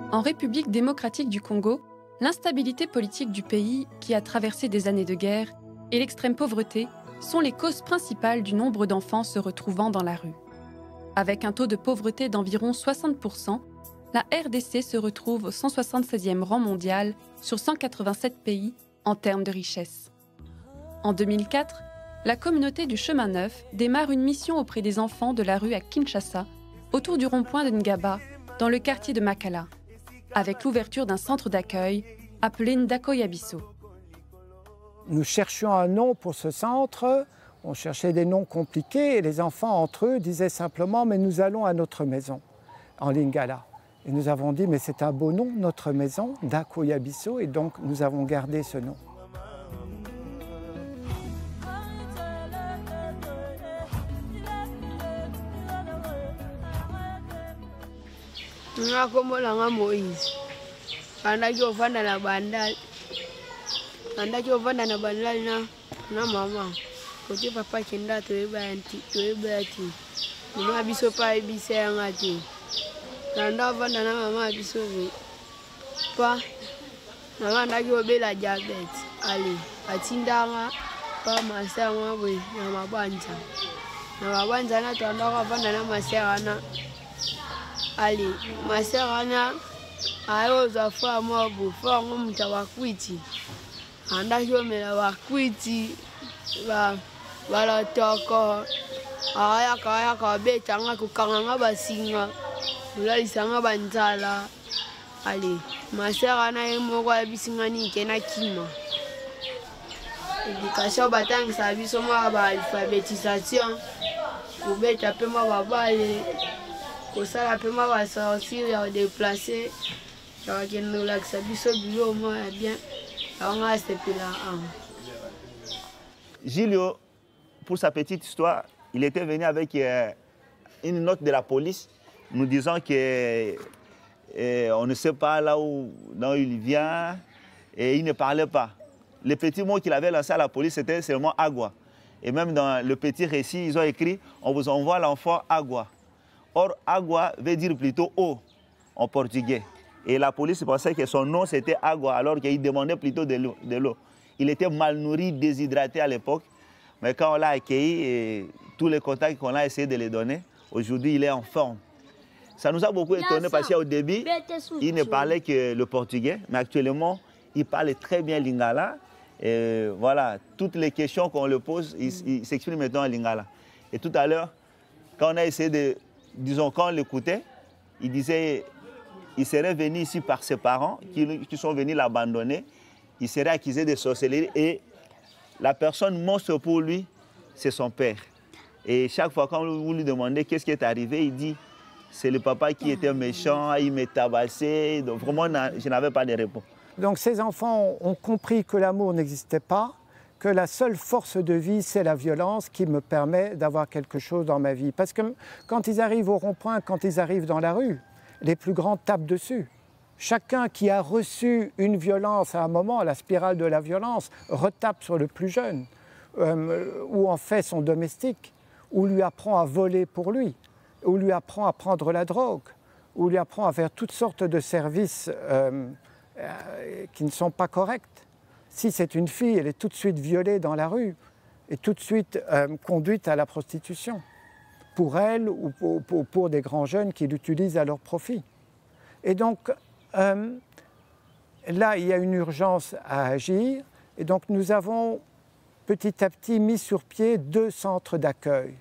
En République démocratique du Congo, l'instabilité politique du pays, qui a traversé des années de guerre, et l'extrême pauvreté sont les causes principales du nombre d'enfants se retrouvant dans la rue. Avec un taux de pauvreté d'environ 60%, la RDC se retrouve au 176e rang mondial sur 187 pays en termes de richesse. En 2004, la communauté du Chemin Neuf démarre une mission auprès des enfants de la rue à Kinshasa, autour du rond-point de Ngaba, dans le quartier de Makala, avec l'ouverture d'un centre d'accueil appelé Ndako Yabiso. Nous cherchions un nom pour ce centre, on cherchait des noms compliqués et les enfants entre eux disaient simplement « mais nous allons à notre maison » en lingala. Et nous avons dit « mais c'est un beau nom, notre maison, Ndako Yabiso » et donc nous avons gardé ce nom. Ngakomolanga Moïse. Andaki ofanda na bandal. Andaki ofanda na bandal na mama. Kote papa kenda toyeba ati. Mama biso pa ebise ngati. Nanda ofanda na mama biso ve. Pa na andaki obela diabète. Ali atindanga pa masanga we na mabanja. Na mabanja na tandaka ofanda na masanga. Ali, ma sœur Anna a eu à faire moi pour faire un tawakwiti. Anda yo me la wakwiti ba la toko. Aya ka beta nga ku kanga basinga. Ula isanga banzala. Ali, ma sœur Anna e mo kwa bisinga ni kena kima. Éducation batang sa biso ma ba alphabétisation. Ku beta pe ma babale. Ça la peut m'avoir sorti, déplacé, j'aurais nous l'accès au moins bien, on a cette là. Gilio, pour sa petite histoire, il était venu avec une note de la police nous disant qu'on ne sait pas là où il vient et il ne parlait pas. Le petit mot qu'il avait lancé à la police, c'était seulement agua. Et même dans le petit récit, ils ont écrit « On vous envoie l'enfant agua ». Or, agua veut dire plutôt eau en portugais. Et la police pensait que son nom c'était agua, alors qu'il demandait plutôt de l'eau. Il était mal nourri, déshydraté à l'époque. Mais quand on l'a accueilli, et tous les contacts qu'on a essayé de lui donner, aujourd'hui il est en forme. Ça nous a beaucoup étonné parce qu'au début, il ne parlait que le portugais, mais actuellement, il parle très bien lingala. Et voilà, toutes les questions qu'on lui pose, il s'exprime maintenant en lingala. Et tout à l'heure, quand on a essayé de... Disons, quand on l'écoutait, il disait qu'il serait venu ici par ses parents qui sont venus l'abandonner. Il serait accusé de sorcellerie et la personne monstre pour lui, c'est son père. Et chaque fois quand vous lui demandez qu'est-ce qui est arrivé, il dit c'est le papa qui était méchant, il m'a tabassé. Donc vraiment, je n'avais pas de réponse. Donc ces enfants ont compris que l'amour n'existait pas, que la seule force de vie, c'est la violence qui me permet d'avoir quelque chose dans ma vie. Parce que quand ils arrivent au rond-point, quand ils arrivent dans la rue, les plus grands tapent dessus. Chacun qui a reçu une violence à un moment, la spirale de la violence, retape sur le plus jeune, ou en fait son domestique, ou lui apprend à voler pour lui, ou lui apprend à prendre la drogue, ou lui apprend à faire toutes sortes de services qui ne sont pas corrects. Si c'est une fille, elle est tout de suite violée dans la rue et tout de suite conduite à la prostitution, pour elle ou pour des grands jeunes qui l'utilisent à leur profit. Et donc, là, il y a une urgence à agir. Et donc, nous avons petit à petit mis sur pied 2 centres d'accueil.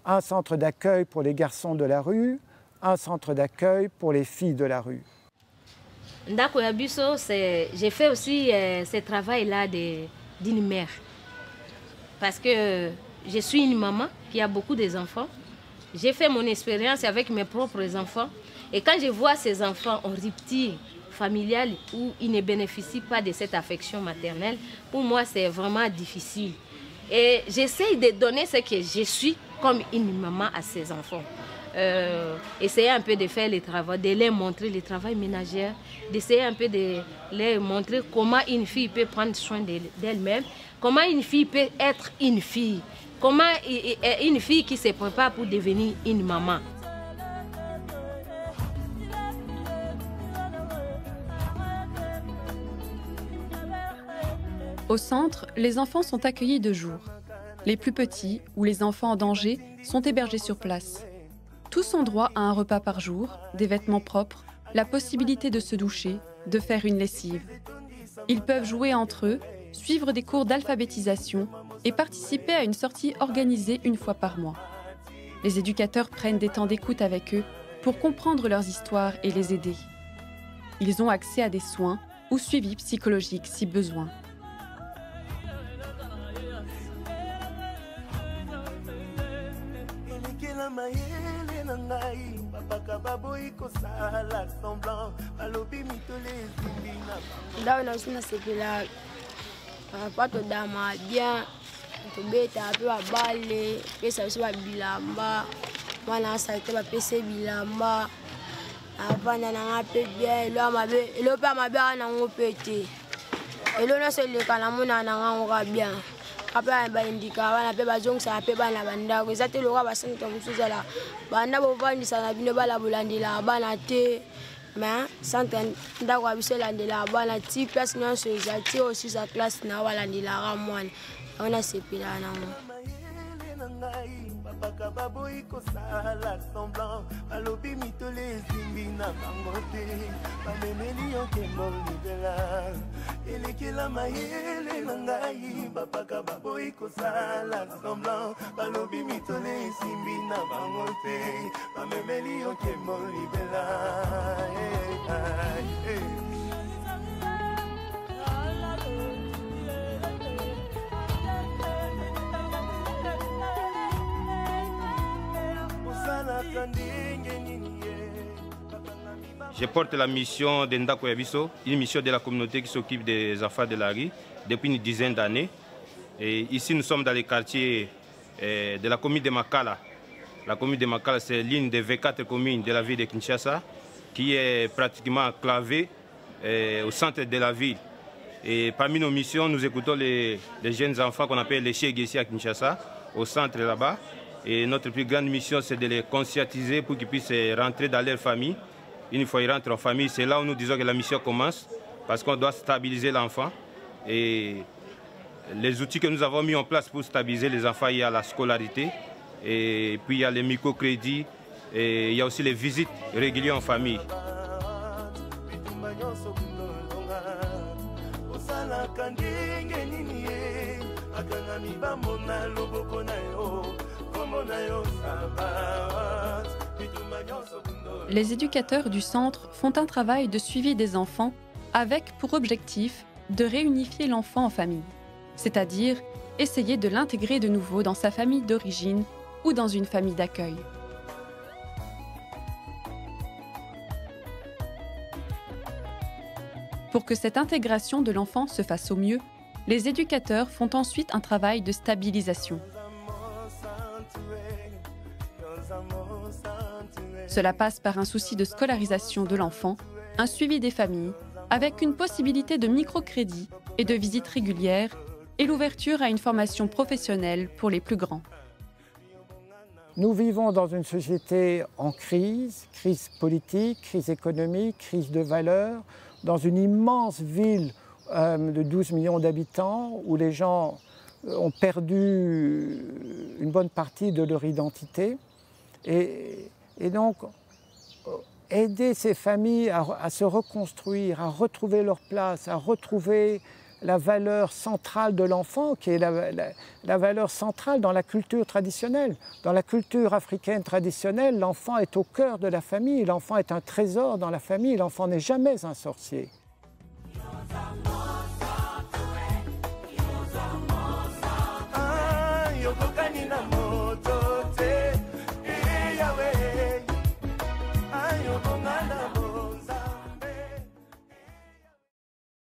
Un centre d'accueil pour les garçons de la rue, un centre d'accueil pour les filles de la rue. Ndako Yabiso, j'ai fait aussi ce travail-là d'une mère. Parce que je suis une maman qui a beaucoup d'enfants. J'ai fait mon expérience avec mes propres enfants. Et quand je vois ces enfants en rupture familiale où ils ne bénéficient pas de cette affection maternelle, pour moi, c'est vraiment difficile. Et j'essaie de donner ce que je suis comme une maman à ces enfants. Essayer un peu de faire le travail, de leur montrer le travail ménagère, d'essayer un peu de leur montrer comment une fille peut prendre soin d'elle-même, comment une fille peut être une fille, comment une fille qui se prépare pour devenir une maman. Au centre, les enfants sont accueillis de jour. Les plus petits ou les enfants en danger sont hébergés sur place. Tous ont droit à un repas par jour, des vêtements propres, la possibilité de se doucher, de faire une lessive. Ils peuvent jouer entre eux, suivre des cours d'alphabétisation et participer à une sortie organisée une fois par mois. Les éducateurs prennent des temps d'écoute avec eux pour comprendre leurs histoires et les aider. Ils ont accès à des soins ou suivis psychologiques si besoin. tobeta mpe babale pesa biso babilamba mwana asalite bapesa bilamba avanda nanga mpe bien elo mpe ya mabe aka nango mpe te elo nyonso eleka na mona nanga ngoka bien ape baindika bana mpe bazongisaka mpe bana bandako eza te lokola basangita mosusu ezala banda bovandisa na bino bala bolandelaka bana te mais centre ndako ya biso elandelaka bana ti place nyonso eza ti osisa classe na balandelaka mwana on a sepela nango baka baboyi kosala semblant balobi mitole ezimbi na bango te bamemeli yo nkembo libela elekela mayele na ngai bapaka baboyi kosala semblant balobi mitole ezimbi na bango te bamemeli yo nkembo libela Je porte la mission de Ndako ya Biso, une mission de la communauté qui s'occupe des enfants de la rue depuis une dizaine d'années. Et ici, nous sommes dans les quartiers de la commune de Makala. La commune de Makala, c'est l'une des 24 communes de la ville de Kinshasa qui est pratiquement enclavée au centre de la ville. Et parmi nos missions, nous écoutons les jeunes enfants qu'on appelle les Cheikh ici à Kinshasa, au centre là-bas. Et notre plus grande mission, c'est de les conscientiser pour qu'ils puissent rentrer dans leur famille. Une fois qu'ils rentrent en famille, c'est là où nous disons que la mission commence, parce qu'on doit stabiliser l'enfant. Et les outils que nous avons mis en place pour stabiliser les enfants, il y a la scolarité, et puis il y a les microcrédits, et il y a aussi les visites régulières en famille. Les éducateurs du centre font un travail de suivi des enfants avec pour objectif de réunifier l'enfant en famille, c'est-à-dire essayer de l'intégrer de nouveau dans sa famille d'origine ou dans une famille d'accueil. Pour que cette intégration de l'enfant se fasse au mieux, les éducateurs font ensuite un travail de stabilisation. Cela passe par un souci de scolarisation de l'enfant, un suivi des familles, avec une possibilité de microcrédit et de visites régulières, et l'ouverture à une formation professionnelle pour les plus grands. Nous vivons dans une société en crise, crise politique, crise économique, crise de valeurs, dans une immense ville de 12 millions d'habitants où les gens ont perdu une bonne partie de leur identité. Et donc, aider ces familles à se reconstruire, à retrouver leur place, à retrouver la valeur centrale de l'enfant, qui est la valeur centrale dans la culture traditionnelle. Dans la culture africaine traditionnelle, l'enfant est au cœur de la famille, l'enfant est un trésor dans la famille, l'enfant n'est jamais un sorcier.